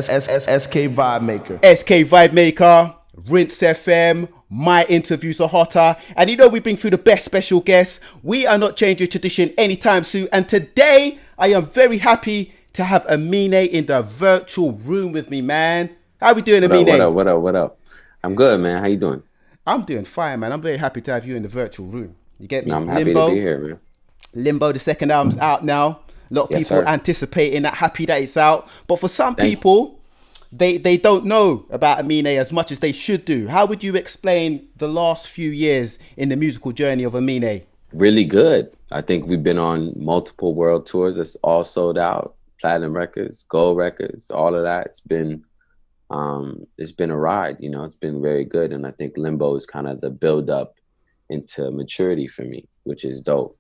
SK Vibemaker. SK Vibemaker, Rinse FM, my interviews are hotter. And you know we bring through the best special guests. We are not changing tradition anytime soon. And today I am very happy to have Amine in the virtual room with me, man. How we doing, What up, what Amine? up, what up, what up? I'm good, man. How you doing? I'm doing fine, man. I'm very happy to have you in the virtual room. You get No, me? I'm happy to be Limbo. here, man. Limbo, the second album's out now. A lot of Yes, people sir. anticipating that, happy that it's out. But for some Thank you. people, they don't know about Amine as much as they should do. How would you explain the last few years in the musical journey of Amine? Really good. I think we've been on multiple world tours. It's all sold out. Platinum records, gold records, all of that. It's been a ride, you know, it's been very good. And I think Limbo is kind of the build up into maturity for me, which is dope.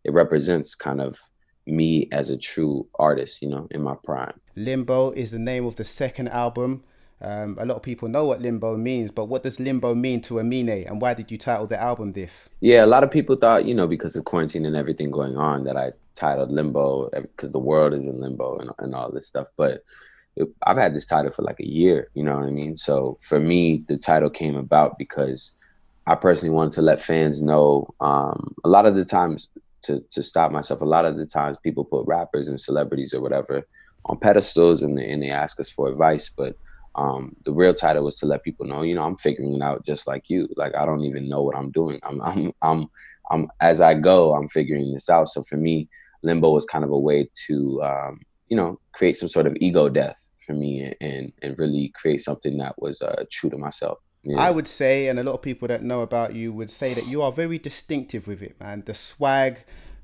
It represents kind of me as a true artist, you know, in my prime. Limbo is the name of the second album. A lot of people know what Limbo means, but what does Limbo mean to Amine, and why did you title the album this? Yeah, a lot of people thought, you know, because of quarantine and everything going on, that I titled Limbo because the world is in limbo and all this stuff. But I've had this title for like a year, you know what I mean? So for me, the title came about because I personally wanted to let fans know a lot of the times to stop myself. A lot of the times people put rappers and celebrities or whatever on pedestals and they ask us for advice. But the real title was to let people know, you know, I'm figuring it out just like you. Like, I don't even know what I'm doing. I'm as I go, I'm figuring this out. So for me, Limbo was kind of a way to, you know, create some sort of ego death for me and really create something that was true to myself. I Yeah. would say, and a lot of people that know about you would say that you are very distinctive with it, man. The swag,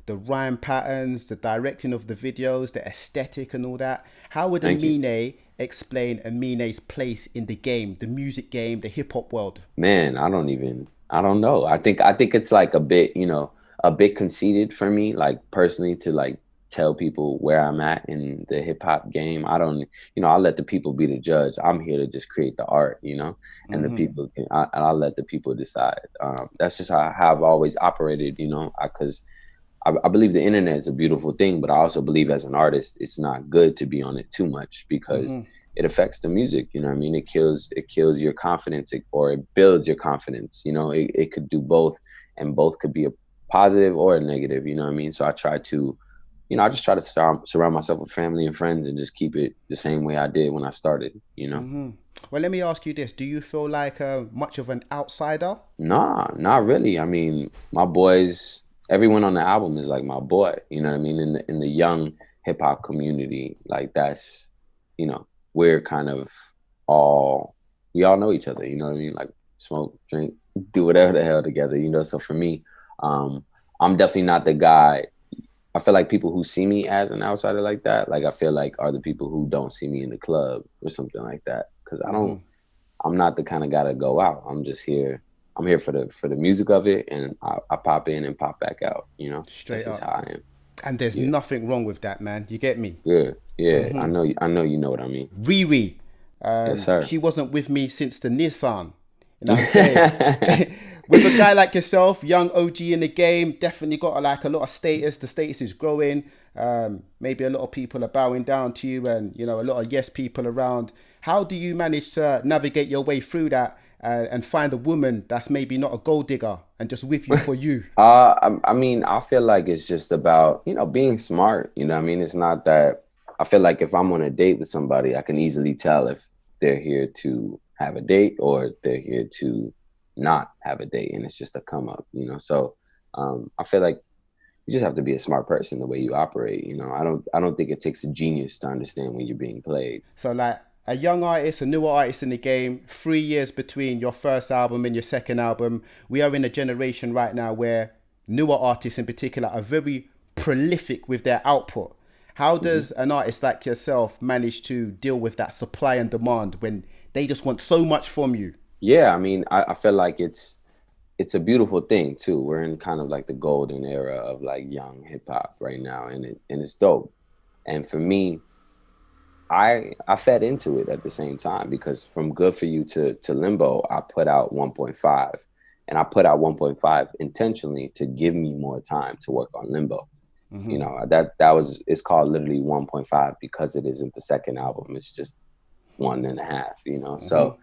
the rhyme patterns, the directing of the videos, the aesthetic, and all that. How would Thank you. Amine explain Amine's place in the game, the music game, the hip hop world? Man, I don't know. I think it's like a bit, you know, a bit conceited for me, like personally, to like tell people where I'm at in the hip hop game. I don't, you know, I'll let the people be the judge. I'm here to just create the art, you know, and the Hmm. people can, and I'll let the people decide. That's just how I've always operated, you know, because I believe the internet is a beautiful thing, but I also believe as an artist, it's not good to be on it too much because Hmm. it affects the music. You know what I mean? It kills your confidence, or it builds your confidence. You know, it could do both, and both could be a positive or a negative. You know what I mean? So I try to, you know, I just try to surround myself with family and friends and just keep it the same way I did when I started. You know? Hmm. Well, let me ask you this: do you feel like much of an outsider? Nah, not really. I mean, my boys, everyone on the album is like my boy. You know what I mean? In the young hip hop community, like that's, you know, we're kind of all we all know each other. You know what I mean? Like smoke, drink, do whatever the hell together. You know. So for me, um, I'm definitely not the guy. I feel like people who see me as an outsider like that, like I feel like are the people who don't see me in the club or something like that. Because Hmm. I'm not the kind of guy to go out. I'm just here. I'm here for the music of it, and I pop in and pop back out. You know, that's Straight just up. how I am. And there's Yeah, nothing wrong with that, man. You get me? good. Yeah, I know. I know you know what I mean. Riri, Yes, sir. she wasn't with me since the Nissan. You know what I'm saying? With a guy like yourself, young OG in the game, definitely got like a lot of status. The status is growing. Maybe a lot of people are bowing down to you, and you know a lot of yes people around. How do you manage to navigate your way through that and find a woman that's maybe not a gold digger and just with you for you? I mean, I feel like it's just about, you know, being smart. You know what I mean? It's not that I feel like if I'm on a date with somebody, I can easily tell if they're here to have a date or if they're here to not have a date. And it's just a come up, you know? So I feel like you just have to be a smart person the way you operate. You know, I don't think it takes a genius to understand when you're being played. So like a young artist, a newer artist in the game, 3 years between your first album and your second album. We are in a generation right now where newer artists in particular are very prolific with their output. How Mhm. does an artist like yourself manage to deal with that supply and demand when they just want so much from you? Yeah, I mean, I feel like it's a beautiful thing too. We're in kind of like the golden era of like young hip hop right now, and it's dope. And for me, I fed into it at the same time because from Good for You to Limbo, I put out 1.5, and I put out 1.5 intentionally to give me more time to work on Limbo. You know, that was, it's called literally 1.5 because it isn't the second album. It's just 1.5, you know? So,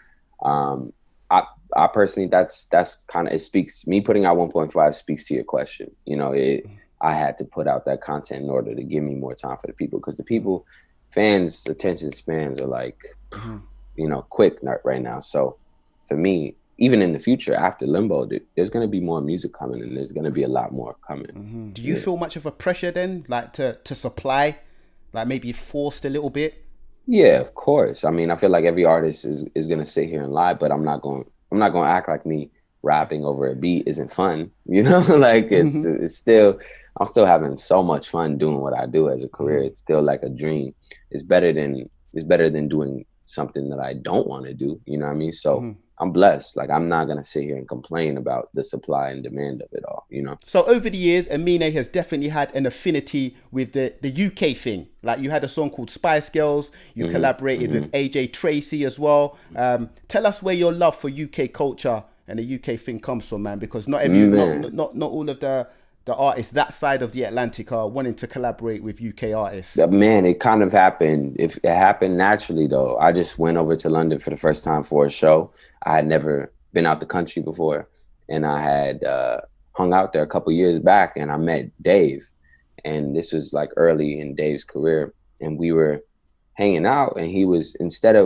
I personally, that's kind of, it speaks, me putting out 1.5 speaks to your question. You know, I had to put out that content in order to give me more time for the people, because the people, fans' attention spans are like, you know, quick right now. So for me, even in the future after Limbo, there's going to be more music coming, and there's going to be a lot more coming. Do you feel much of a pressure then, like to supply, like maybe forced a little bit? Yeah, of course. I mean, I feel like every artist is going to sit here and lie, but I'm not going to act like me rapping over a beat isn't fun. You know, like it's still, I'm still having so much fun doing what I do as a career. It's still like a dream. It's better than doing something that I don't want to do. You know what I mean? So I'm blessed. Like, I'm not going to sit here and complain about the supply and demand of it all, you know? So over the years, Amine has definitely had an affinity with the UK thing. Like, you had a song called Spice Girls. You collaborated with AJ Tracy as well. Tell us where your love for UK culture and the UK thing comes from, man. Because not all of the artists that side of the Atlantic are wanting to collaborate with UK artists. Man, it kind of happened. If it happened naturally, though. I just went over to London for the first time for a show. I had never been out the country before, and I had hung out there a couple years back, and I met Dave. And this was like early in Dave's career, and we were hanging out, and he was,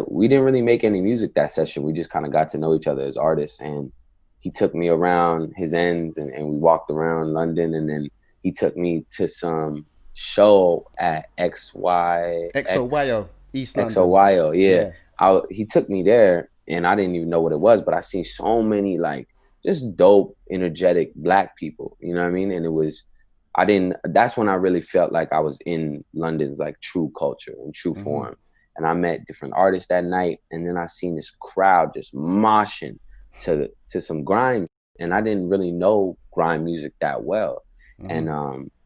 we didn't really make any music that session. We just kind of got to know each other as artists, and he took me around his ends, and we walked around London, and then he took me to some show at XOYO, East London. XOYO, yeah. He took me there, and I didn't even know what it was, but I seen so many like just dope, energetic Black people, you know what I mean? And that's when I really felt like I was in London's like true culture and true form. And I met different artists that night, and then I seen this crowd just moshing to some grime, and I didn't really know grime music that well. And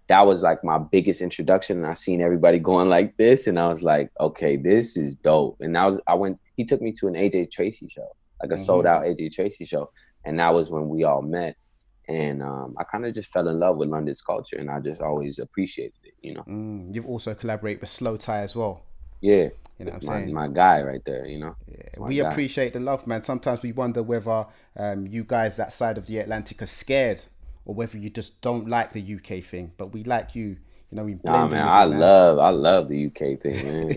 that was like my biggest introduction, and I seen everybody going like this, and I was like, okay, this is dope. And he took me to an AJ Tracy show, like a sold out AJ Tracy show, and that was when we all met. And I kind of just fell in love with London's culture, and I just always appreciated it, you know. You've also collaborated with Slow Tie as well. Yeah. You know what I'm saying? My guy right there, you know. Yeah, we appreciate the love, man. Sometimes we wonder whether you guys that side of the Atlantic are scared, or whether you just don't like the UK thing. But we like you, you know. We blend man, I love the UK thing, man.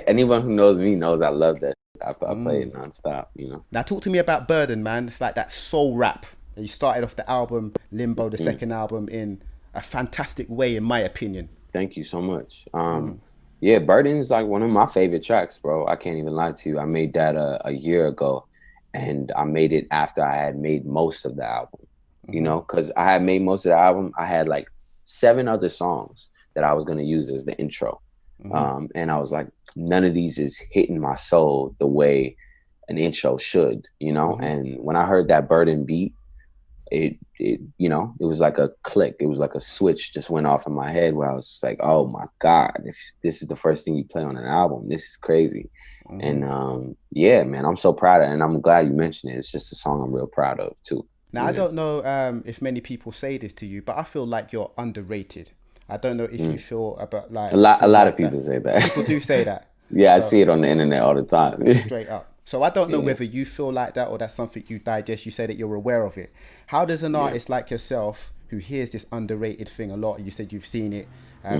Anyone who knows me knows I love that. I play it nonstop, you know. Now talk to me about Burden, man. It's like that soul rap. You started off the album Limbo, the second album, in a fantastic way, in my opinion. Thank you so much. Yeah, Burden's like one of my favorite tracks, bro. I can't even lie to you. I made that a year ago, and I made it after I had made most of the album, you know, because I had made most of the album. I had like 7 other songs that I was going to use as the intro. And I was like, none of these is hitting my soul the way an intro should, you know? And when I heard that Burden beat, it you know, it was like a click. It was like a switch just went off in my head, where I was just like, oh my God, if this is the first thing you play on an album, this is crazy. And yeah, man, I'm so proud of it, and I'm glad you mentioned it. It's just a song I'm real proud of too. Now, I don't know if many people say this to you, but I feel like you're underrated. I don't know if you feel about like... A lot of people say that. People do say that. Yeah, so, I see it on the internet all the time. Straight up. So I don't know whether you feel like that, or that's something you digest. You say that you're aware of it. How does an artist like yourself, who hears this underrated thing a lot, you said you've seen it,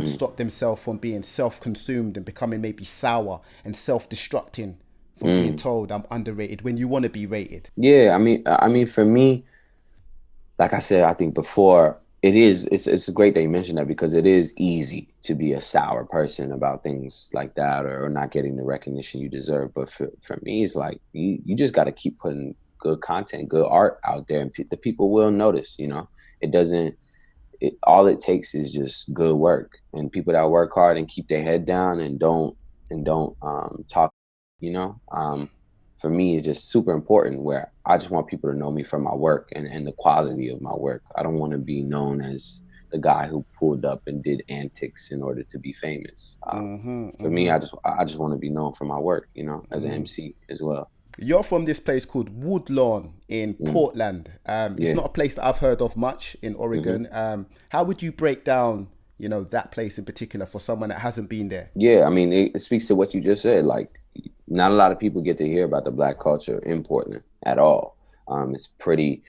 stop themselves from being self-consumed and becoming maybe sour and self-destructing from being told I'm underrated when you want to be rated? Yeah, I mean, for me, like I said, I think before, it's great that you mentioned that, because it is easy to be a sour person about things like that, or not getting the recognition you deserve. But for me, it's like you just got to keep putting good content, good art out there, and the people will notice. You know, all it takes is just good work, and people that work hard and keep their head down and don't talk. You know, for me, it's just super important, where I just want people to know me for my work and the quality of my work. I don't want to be known as the guy who pulled up and did antics in order to be famous. For me, I just want to be known for my work, you know, as an MC as well. You're from this place called Woodlawn in Portland. It's not a place that I've heard of much in Oregon. How would you break down, you know, that place in particular for someone that hasn't been there? Yeah, I mean, it speaks to what you just said. Like, not a lot of people get to hear about the Black culture in Portland at all. It's pretty,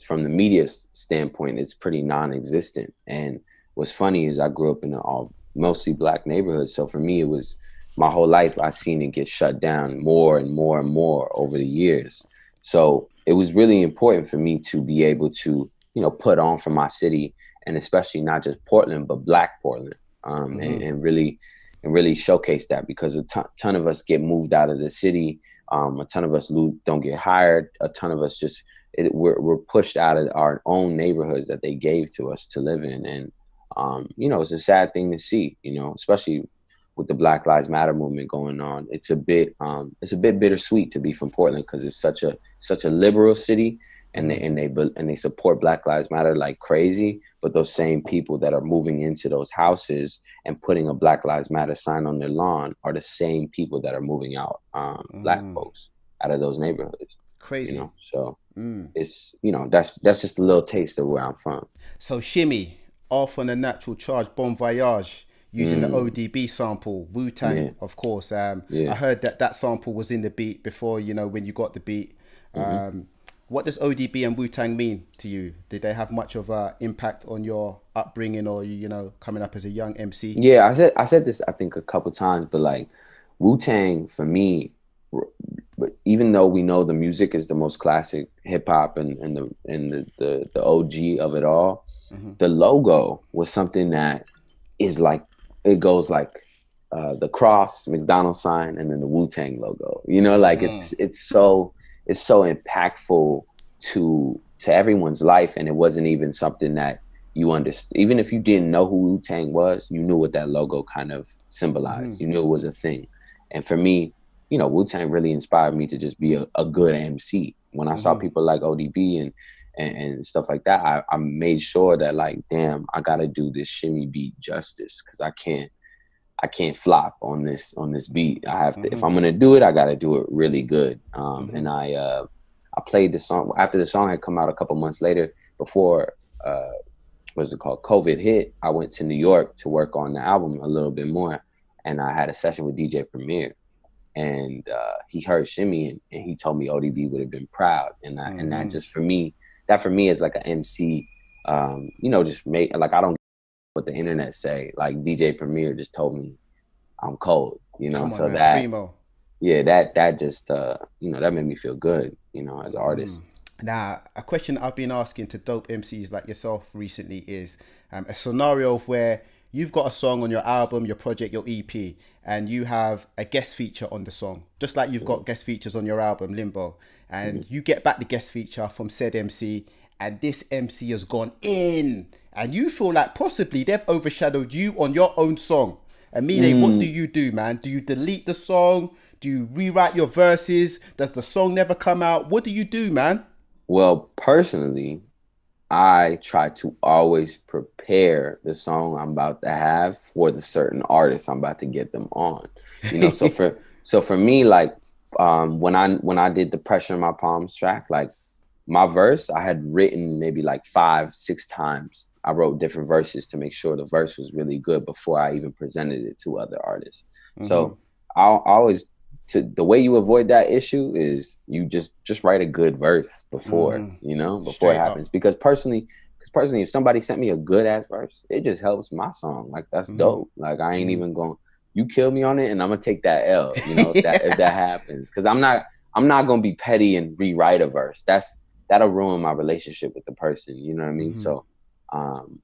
from the media standpoint, it's pretty non-existent. And what's funny is I grew up in an all mostly Black neighborhood. So for me, it was my whole life, I seen it get shut down more and more and more over the years. So it was really important for me to be able to, you know, put on for my city, and especially not just Portland, but Black Portland, and really showcase that, because a ton of us get moved out of the city. A ton of us don't get hired. A ton of us we're pushed out of our own neighborhoods that they gave to us to live in. And, you know, it's a sad thing to see, you know, especially with the Black Lives Matter movement going on. It's a bit bittersweet to be from Portland, because it's such a liberal city, and they support Black Lives Matter like crazy. But those same people that are moving into those houses and putting a Black Lives Matter sign on their lawn are the same people that are moving out Black folks out of those neighborhoods. Crazy. You know, so it's, you know, that's just a little taste of where I'm from. So Shimmy, Off on a Natural Charge, Bon Voyage, using the ODB sample, Wu-Tang, of course. I heard that sample was in the beat before, you know, when you got the beat. What does ODB and Wu-Tang mean to you? Did they have much of an impact on your upbringing, or, you know, coming up as a young MC? Yeah, I said this, I think, a couple times, but like Wu-Tang for me, but even though we know the music is the most classic hip hop and the OG of it all, the logo was something that is like, it goes like the cross, McDonald's sign, and then the Wu-Tang logo. You know, like it's so impactful to everyone's life, and it wasn't even something that you understood. Even if you didn't know who Wu-Tang was, you knew what that logo kind of symbolized. You knew it was a thing. And for me, you know, Wu-Tang really inspired me to just be a good MC. When I saw people like ODB and stuff like that, I made sure that, like, damn, I gotta do this shimmy beat justice, because I can't flop on this beat. I have to, if I'm gonna do it, I gotta do it really good. And I played the song after the song had come out a couple months later, before what's it called, COVID hit. I went to New York to work on the album a little bit more, and I had a session with DJ Premier, and he heard Shimmy, and he told me ODB would have been proud. And that just for me is like an MC, you know, just make, like, I don't what the internet say. Like, DJ Premier just told me I'm cold, you know. So that Primo. Yeah, that just you know, that made me feel good, you know, as an artist. Now, a question I've been asking to dope MCs like yourself recently is a scenario where you've got a song on your album, your project, your EP, and you have a guest feature on the song, just like you've got guest features on your album, Limbo, and you get back the guest feature from said MC, and this MC has gone in, and you feel like possibly they've overshadowed you on your own song. Amine, what do you do, man? Do you delete the song? Do you rewrite your verses? Does the song never come out? What do you do, man? Well, personally, I try to always prepare the song I'm about to have for the certain artist I'm about to get them on. You know, so for me, like, when I did the Pressure in My Palms track, like, my verse, I had written maybe like 5-6 times. I wrote different verses to make sure the verse was really good before I even presented it to other artists. So I always, the way you avoid that issue is you just write a good verse before, you know, before Straight it happens. Because personally, if somebody sent me a good ass verse, it just helps my song. Like, that's dope. Like, I ain't even going, you kill me on it, and I'm gonna take that L, you know, if that happens. Because I'm not gonna be petty and rewrite a verse. That'll ruin my relationship with the person. You know what I mean? So,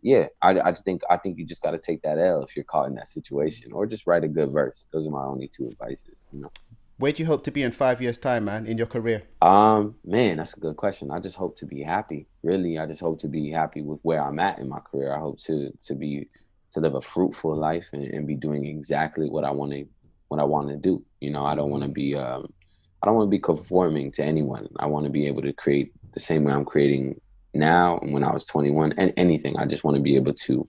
yeah, I think you just got to take that L if you're caught in that situation, or just write a good verse. Those are my only two advices, you know. Where do you hope to be in 5 years' time, man, in your career? Man, that's a good question. I just hope to be happy. Really, I just hope to be happy with where I'm at in my career. I hope to live a fruitful life and be doing exactly what I want to do. You know, I don't want to be conforming to anyone. I want to be able to create the same way I'm creating now and when I was 21, and anything. I just want to be able to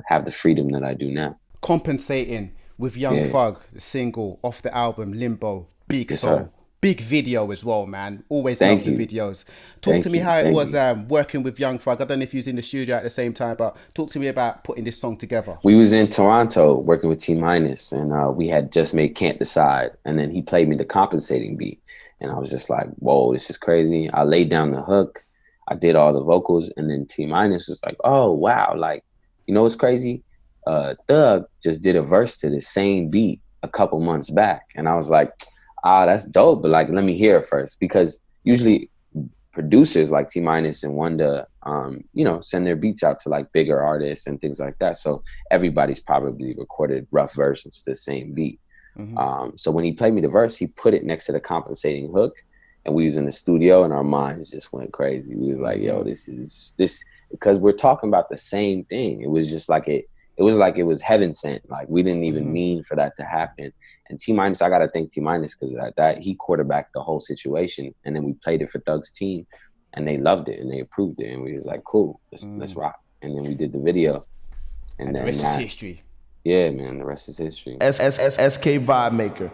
have the freedom that I do now. Compensating with Young Thug, the single off the album Limbo, big song, big video as well, man. Always Thank love the you. videos. Talk to Thank me you. how it Thank was you. working with Young Thug. I don't know if you was in the studio at the same time, but talk to me about putting this song together. We was in Toronto working with T Minus, and we had just made Can't Decide, and then he played me the Compensating beat, and I was just like, "Whoa, this is crazy!" I laid down the hook, I did all the vocals, and then T Minus was like, "Oh wow, like, you know what's crazy? Thug just did a verse to the same beat a couple months back," and I was like, "Ah, that's dope, but like, let me hear it first," because usually producers like T Minus and Wanda, you know, send their beats out to like bigger artists and things like that. So everybody's probably recorded rough versions to the same beat. So when he played me the verse, he put it next to the compensating hook, and we was in the studio, and our minds just went crazy. We was like, "Yo, this is this," because we're talking about the same thing. It was just like it was like it was heaven sent. Like we didn't even mean for that to happen. And T Minus, I gotta thank T Minus because that he quarterbacked the whole situation, and then we played it for Thug's team, and they loved it and they approved it, and we was like, "Cool, let's rock." And then we did the video, and And the then rest is that, history. yeah, man, the rest is history. SK Vibemaker.